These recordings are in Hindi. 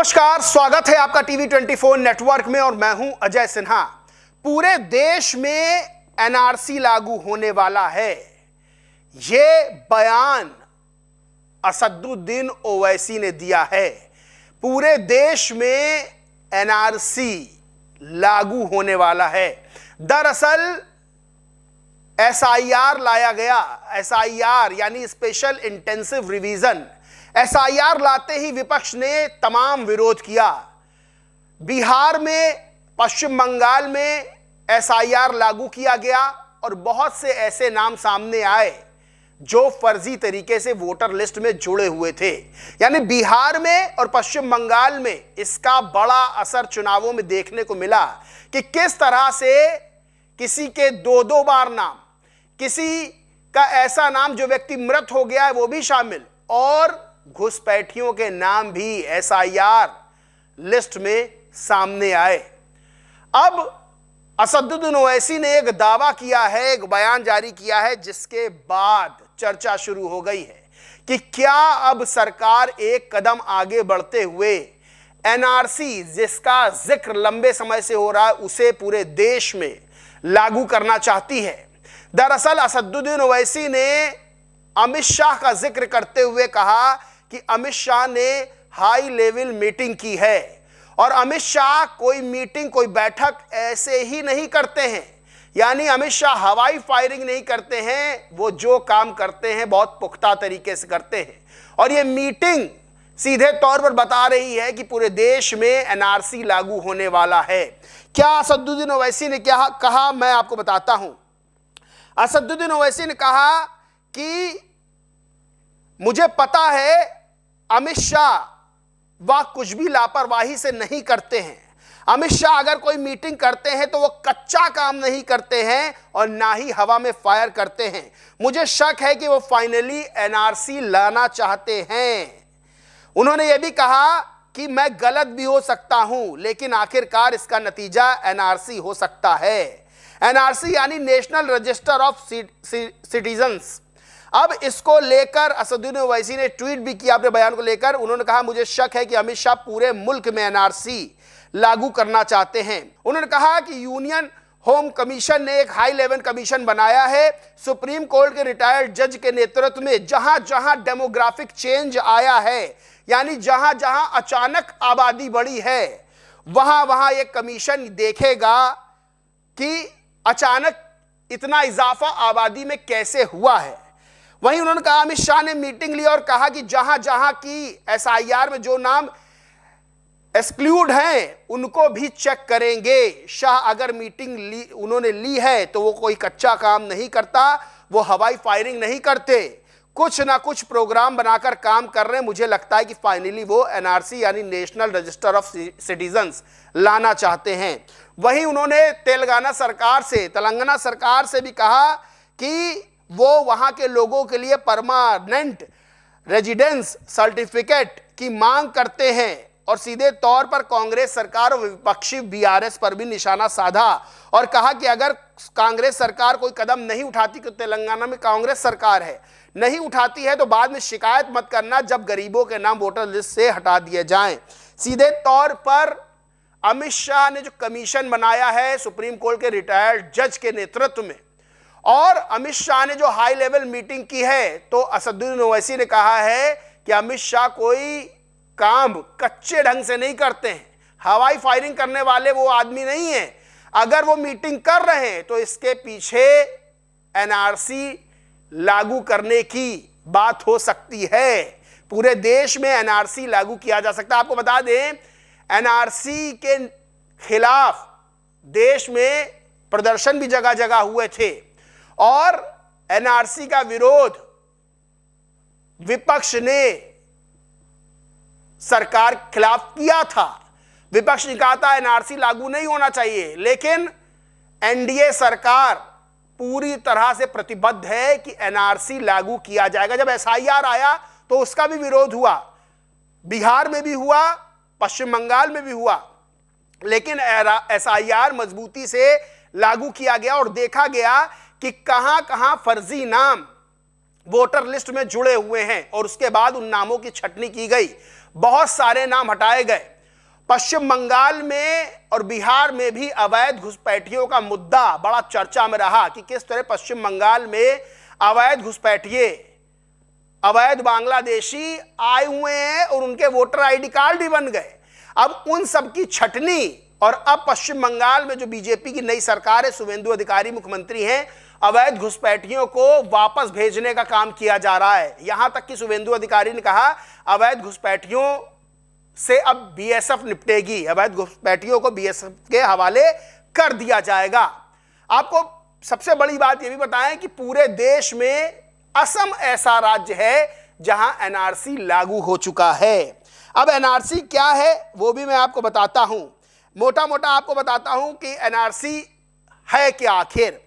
नमस्कार, स्वागत है आपका टीवी 24 नेटवर्क में और मैं हूं अजय सिन्हा। पूरे देश में एनआरसी लागू होने वाला है, यह बयान असदुद्दीन ओवैसी ने दिया है। पूरे देश में एनआरसी लागू होने वाला है। दरअसल एसआईआर लाया गया। एसआईआर यानी स्पेशल इंटेंसिव रिवीजन। एसआईआर लाते ही विपक्ष ने तमाम विरोध किया। बिहार में, पश्चिम बंगाल में एसआईआर लागू किया गया और बहुत से ऐसे नाम सामने आए जो फर्जी तरीके से वोटर लिस्ट में जुड़े हुए थे। यानी बिहार में और पश्चिम बंगाल में इसका बड़ा असर चुनावों में देखने को मिला कि किस तरह से किसी के दो बार नाम, किसी का ऐसा नाम जो व्यक्ति मृत हो गया है वो भी शामिल, और घुसपैठियों के नाम भी एसआईआर लिस्ट में सामने आए। अब असदुद्दीन ओवैसी ने एक दावा किया है, एक बयान जारी किया है, जिसके बाद चर्चा शुरू हो गई है कि क्या अब सरकार एक कदम आगे बढ़ते हुए एनआरसी, जिसका जिक्र लंबे समय से हो रहा है, उसे पूरे देश में लागू करना चाहती है। दरअसल असदुद्दीन ओवैसी ने अमित शाह का जिक्र करते हुए कहा कि अमित शाह ने हाई लेवल मीटिंग की है, और अमित शाह कोई मीटिंग, कोई बैठक ऐसे ही नहीं करते हैं। यानी अमित शाह हवाई फायरिंग नहीं करते हैं, वो जो काम करते हैं बहुत पुख्ता तरीके से करते हैं। और ये मीटिंग सीधे तौर पर बता रही है कि पूरे देश में एनआरसी लागू होने वाला है। क्या असदुद्दीन ओवैसी ने क्या कहा, मैं आपको बताता हूं। असदुद्दीन ओवैसी ने कहा कि मुझे पता है अमित शाह वह कुछ भी लापरवाही से नहीं करते हैं। अमित शाह अगर कोई मीटिंग करते हैं तो वो कच्चा काम नहीं करते हैं और ना ही हवा में फायर करते हैं। मुझे शक है कि वो फाइनली एनआरसी लाना चाहते हैं। उन्होंने ये भी कहा कि मैं गलत भी हो सकता हूं, लेकिन आखिरकार इसका नतीजा एनआरसी हो सकता है। एनआरसी यानी नेशनल रजिस्टर ऑफ सिटीजन्स। अब इसको लेकर असदुद्दीन ओवैसी ने ट्वीट भी किया अपने बयान को लेकर। उन्होंने कहा मुझे शक है कि अमित शाह पूरे मुल्क में एनआरसी लागू करना चाहते हैं। उन्होंने कहा कि यूनियन होम कमीशन ने एक हाई लेवल कमीशन बनाया है सुप्रीम कोर्ट के रिटायर्ड जज के नेतृत्व में। जहां जहां डेमोग्राफिक चेंज आया है, यानी जहां जहां अचानक आबादी बढ़ी है, वहां वहां एक कमीशन देखेगा कि अचानक इतना इजाफा आबादी में कैसे हुआ है। वहीं उन्होंने कहा अमित शाह ने मीटिंग ली और कहा कि जहां जहां की एसआईआर में जो नाम एक्सक्लूड हैं उनको भी चेक करेंगे। शाह अगर मीटिंग उन्होंने ली है तो वो कोई कच्चा काम नहीं करता, वो हवाई फायरिंग नहीं करते, कुछ ना कुछ प्रोग्राम बनाकर काम कर रहे हैं। मुझे लगता है कि फाइनली वो एनआरसी यानी नेशनल रजिस्टर ऑफ सिटीजन्स लाना चाहते हैं। वहीं उन्होंने तेलंगाना सरकार से भी कहा कि वो वहां के लोगों के लिए परमानेंट रेजिडेंस सर्टिफिकेट की मांग करते हैं, और सीधे तौर पर कांग्रेस सरकार और विपक्षी बीआरएस पर भी निशाना साधा और कहा कि अगर कांग्रेस सरकार कोई कदम नहीं उठाती, तो तेलंगाना में कांग्रेस सरकार है, नहीं उठाती है तो बाद में शिकायत मत करना जब गरीबों के नाम वोटर लिस्ट से हटा दिए जाएं। सीधे तौर पर अमित शाह ने जो कमीशन बनाया है सुप्रीम कोर्ट के रिटायर्ड जज के नेतृत्व में, और अमित शाह ने जो हाई लेवल मीटिंग की है, तो असदुद्दीन ओवैसी ने कहा है कि अमित शाह कोई काम कच्चे ढंग से नहीं करते हैं, हवाई फायरिंग करने वाले वो आदमी नहीं है। अगर वो मीटिंग कर रहे हैं तो इसके पीछे एनआरसी लागू करने की बात हो सकती है। पूरे देश में एनआरसी लागू किया जा सकता है। आपको बता दें, एनआरसी के खिलाफ देश में प्रदर्शन भी जगह जगह हुए थे और एनआरसी का विरोध विपक्ष ने सरकार के खिलाफ किया था। विपक्ष ने कहा था एनआरसी लागू नहीं होना चाहिए, लेकिन एनडीए सरकार पूरी तरह से प्रतिबद्ध है कि एनआरसी लागू किया जाएगा। जब एसआईआर आया तो उसका भी विरोध हुआ, बिहार में भी हुआ, पश्चिम बंगाल में भी हुआ, लेकिन एसआईआर मजबूती से लागू किया गया और देखा गया कि कहां कहां फर्जी नाम वोटर लिस्ट में जुड़े हुए हैं और उसके बाद उन नामों की छटनी की गई। बहुत सारे नाम हटाए गए। पश्चिम बंगाल में और बिहार में भी अवैध घुसपैठियों का मुद्दा बड़ा चर्चा में रहा कि किस तरह पश्चिम बंगाल में अवैध घुसपैठिए, अवैध बांग्लादेशी आए हुए हैं और उनके वोटर आईडी कार्ड ही बन गए। अब उन सब की छटनी, और अब पश्चिम बंगाल में जो बीजेपी की नई सरकार है, शुभेंदु अधिकारी मुख्यमंत्री हैं, अवैध घुसपैठियों को वापस भेजने का काम किया जा रहा है। यहां तक कि शुभेंदु अधिकारी ने कहा अवैध घुसपैठियों से अब बीएसएफ निपटेगी, अवैध घुसपैठियों को बीएसएफ के हवाले कर दिया जाएगा। आपको सबसे बड़ी बात यह भी बताएं कि पूरे देश में असम ऐसा राज्य है जहां एनआरसी लागू हो चुका है। अब एनआरसी क्या है वो भी मैं आपको बताता हूं, मोटा मोटा आपको बताता हूं कि एनआरसी है क्या आखिर।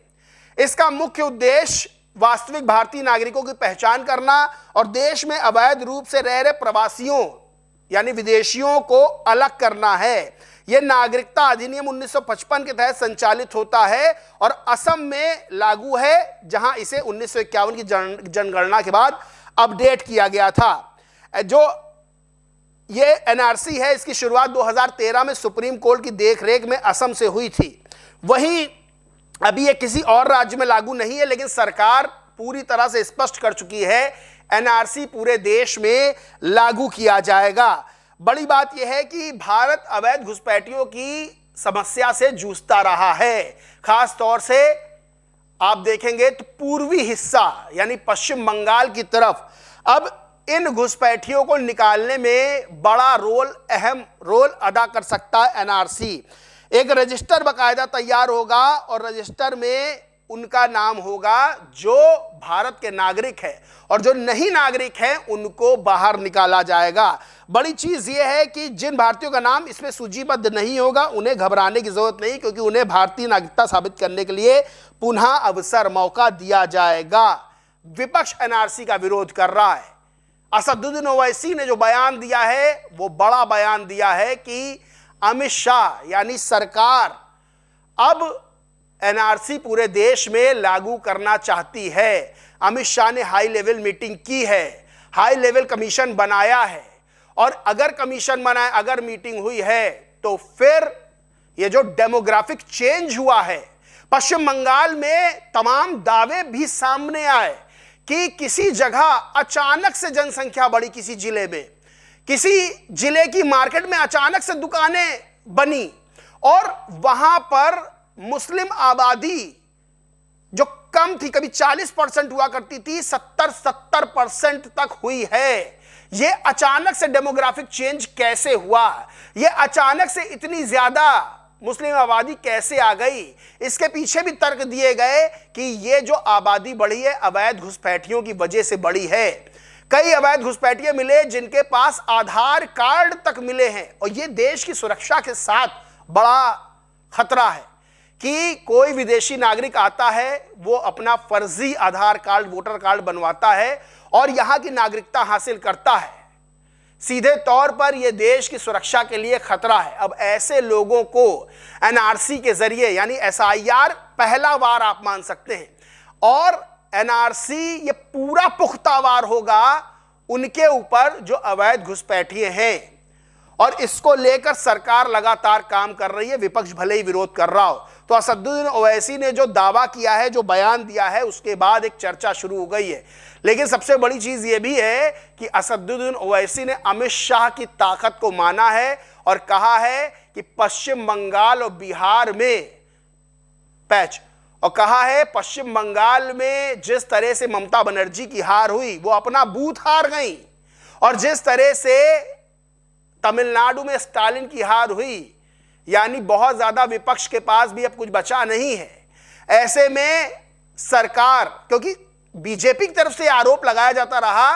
इसका मुख्य उद्देश्य वास्तविक भारतीय नागरिकों की पहचान करना और देश में अवैध रूप से रह रहे प्रवासियों यानी विदेशियों को अलग करना है। यह नागरिकता अधिनियम 1955 के तहत संचालित होता है और असम में लागू है, जहां इसे 1951 की जनगणना के बाद अपडेट किया गया था। जो ये एनआरसी है, इसकी शुरुआत 2013 में सुप्रीम कोर्ट की देखरेख में असम से हुई थी। वहीं अभी ये किसी और राज्य में लागू नहीं है, लेकिन सरकार पूरी तरह से स्पष्ट कर चुकी है एनआरसी पूरे देश में लागू किया जाएगा। बड़ी बात यह है कि भारत अवैध घुसपैठियों की समस्या से जूझता रहा है। खास तौर से आप देखेंगे तो पूर्वी हिस्सा यानी पश्चिम बंगाल की तरफ अब इन घुसपैठियों को निकालने में बड़ा रोल, अहम रोल अदा कर सकता है एनआरसी। एक रजिस्टर बाकायदा तैयार होगा और रजिस्टर में उनका नाम होगा जो भारत के नागरिक है, और जो नहीं नागरिक हैं उनको बाहर निकाला जाएगा। बड़ी चीज यह है कि जिन भारतीयों का नाम इसमें सूचीबद्ध नहीं होगा उन्हें घबराने की जरूरत नहीं, क्योंकि उन्हें भारतीय नागरिकता साबित करने के लिए पुनः अवसर, मौका दिया जाएगा। विपक्ष एनआरसी का विरोध कर रहा है। असदुद्दीन ओवैसी ने जो बयान दिया है वो बड़ा बयान दिया है कि अमित शाह यानी सरकार अब एनआरसी पूरे देश में लागू करना चाहती है। अमित शाह ने हाई लेवल मीटिंग की है, हाई लेवल कमीशन बनाया है, और अगर कमीशन बनाए, अगर मीटिंग हुई है तो फिर ये जो डेमोग्राफिक चेंज हुआ है पश्चिम बंगाल में, तमाम दावे भी सामने आए कि किसी जगह अचानक से जनसंख्या बढ़ी, किसी जिले में, किसी जिले की मार्केट में अचानक से दुकानें बनी और वहां पर मुस्लिम आबादी जो कम थी, कभी 40% हुआ करती थी, 70% तक हुई है। यह अचानक से डेमोग्राफिक चेंज कैसे हुआ, यह अचानक से इतनी ज्यादा मुस्लिम आबादी कैसे आ गई? इसके पीछे भी तर्क दिए गए कि यह जो आबादी बढ़ी है अवैध घुसपैठियों की वजह से बढ़ी है। कई अवैध घुसपैठिए मिले जिनके पास आधार कार्ड तक मिले हैं, और यह देश की सुरक्षा के साथ बड़ा खतरा है कि कोई विदेशी नागरिक आता है, वो अपना फर्जी आधार कार्ड, वोटर कार्ड बनवाता है और यहां की नागरिकता हासिल करता है। सीधे तौर पर यह देश की सुरक्षा के लिए खतरा है। अब ऐसे लोगों को एनआरसी के जरिए यानी एसआईआर पहला वार आप मान सकते हैं, और एनआरसी ये पूरा पुख्ता वार होगा उनके ऊपर जो अवैध घुसपैठिए हैं, और इसको लेकर सरकार लगातार काम कर रही है, विपक्ष भले ही विरोध कर रहा हो। तो असदुद्दीन ओवैसी ने जो दावा किया है, जो बयान दिया है, उसके बाद एक चर्चा शुरू हो गई है। लेकिन सबसे बड़ी चीज यह भी है कि असदुद्दीन ओवैसी ने अमित शाह की ताकत को माना है और कहा है कि पश्चिम बंगाल और बिहार में पैच, और कहा है पश्चिम बंगाल में जिस तरह से ममता बनर्जी की हार हुई, वो अपना बूथ हार गई, और जिस तरह से तमिलनाडु में स्टालिन की हार हुई, यानी बहुत ज्यादा विपक्ष के पास भी अब कुछ बचा नहीं है। ऐसे में सरकार, क्योंकि बीजेपी की तरफ से आरोप लगाया जाता रहा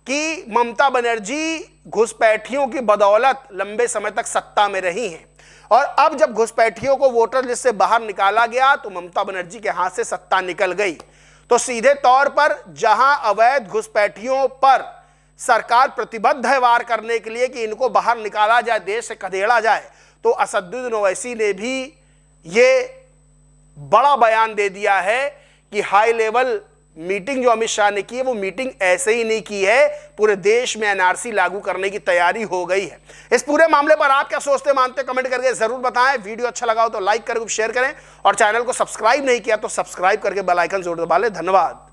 कि ममता बनर्जी घुसपैठियों की बदौलत लंबे समय तक सत्ता में रही हैं, और अब जब घुसपैठियों को वोटर लिस्ट से बाहर निकाला गया तो ममता बनर्जी के हाथ से सत्ता निकल गई। तो सीधे तौर पर जहां अवैध घुसपैठियों पर सरकार प्रतिबद्ध है वार करने के लिए कि इनको बाहर निकाला जाए, देश से खदेड़ा जाए, तो असदुद्दीन ओवैसी ने भी ये बड़ा बयान दे दिया है कि हाई लेवल मीटिंग जो अमित शाह ने की है वो मीटिंग ऐसे ही नहीं की है, पूरे देश में एनआरसी लागू करने की तैयारी हो गई है। इस पूरे मामले पर आप क्या सोचते मानते कमेंट करके जरूर बताएं। वीडियो अच्छा लगा हो तो लाइक करें, शेयर करें और चैनल को सब्सक्राइब नहीं किया तो सब्सक्राइब करके बेल आइकन जरूर दबा लें। धन्यवाद।